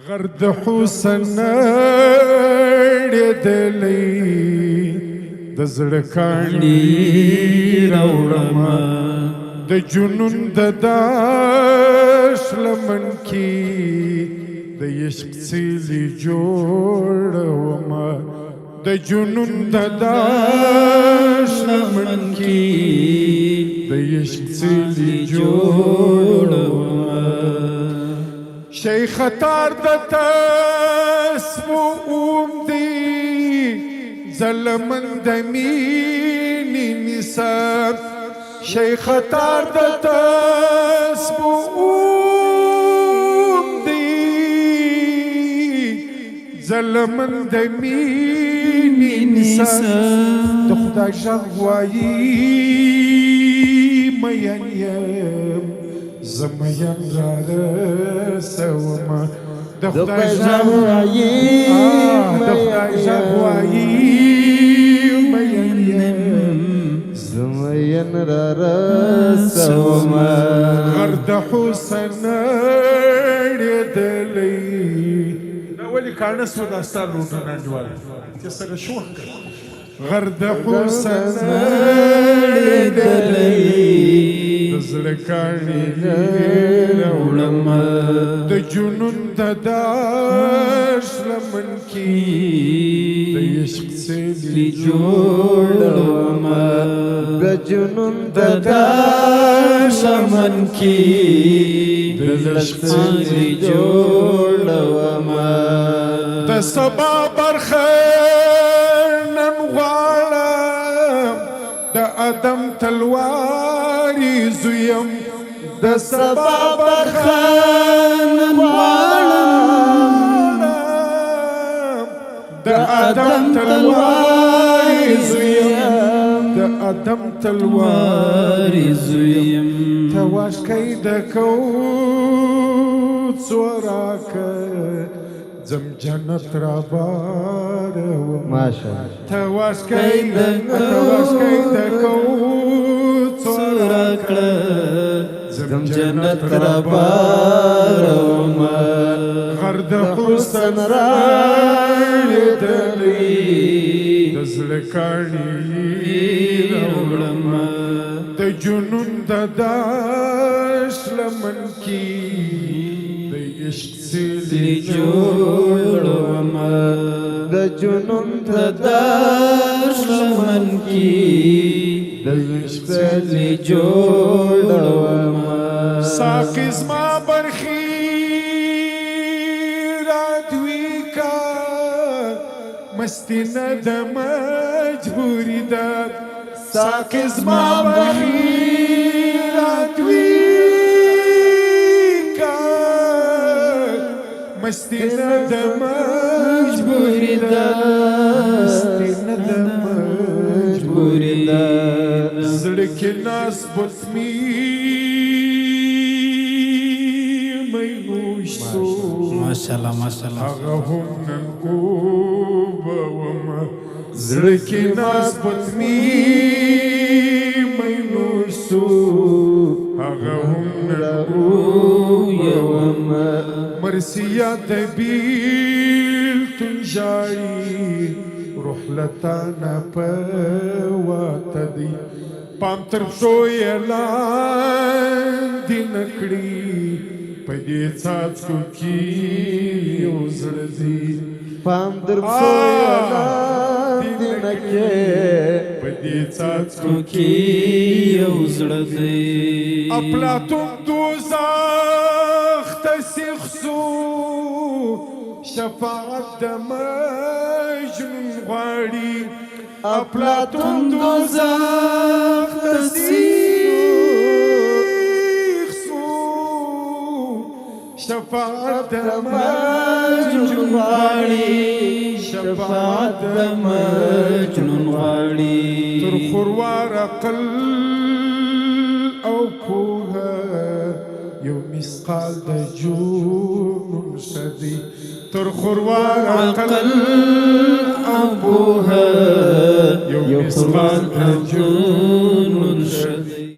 غرد حسن نړېدلی د زړه کاڼي راوړمه د جنون د داش لمن کې د عشق څیلې جوړومه د جنون د داش لمن کې د عشق څیلې جوړومه شیخ تار د تسمو دی ظلمن د مینې نثار شیخ تار د تسمو دی ظلمن د مینې نثار د خدای غږ وایي مین یم زمین را رسومه د خدای غږ وایي مین یم زمین را رسومه غرد حسن نړېدلی دا ولې کاڼه سوه دا ستا لوټه ننډوال چې سره شوخ کړه غرد حسن نړېدلی د زړه کاڼي راوړمه د جنون د داش لمن کې د عشق څیلې جوړومه د جنون د داش لمن کې د عشق څیلې جوړومه د سبا برخه نن غواړم د ادم تلواري زویم د سبا برخه نن غواړم د ادم تلواري زویم د ادم تلواري زویم تواشکی د کوڅ وراکه زم جنت را باروم ماشاءالله تواشکی د کوڅ راکړه زم جنت را باروم غرد حسن راوړلی د زړه کاڼي راوړمه د جنون د داش لمن کې د عشق څیلې جوړومه د جنون د داش لمن کې د عشق څیلې جوړومه ساقي زما برخي راتوي کا مستی نه د مجبوري ده ساقي زما برخي راتوي مستی نه د مجبوري ده مستی نه د مجبوري ده زړه کې ناز بطمي مینوش سو ماشاءالله ماشاءالله هغه هم نن وبومه زړه کې ناز بطمي مینوش سو هغه هم نن وبومه مرسیا د بیلتون جاړي روح لتانا په واته دی پام تر پښو یې لاندې نکړي په دې څاڅکو کې یو زړه دی پام در پښو یې لاندې نکړي په دې څاڅکو کې یو زړه دی افلاطون دوزخ ته سیخ سو شفاعت د مجنون غواړي افلاطون دوزخ ته سیخ سو شفاعت د مجنون غواړي شفاعت د مجنون غواړي تر خوروار عقل او پوهه یو مسقال د جنون شدی تر خوروار عقل او پوهه یو مسقال د جنون شدی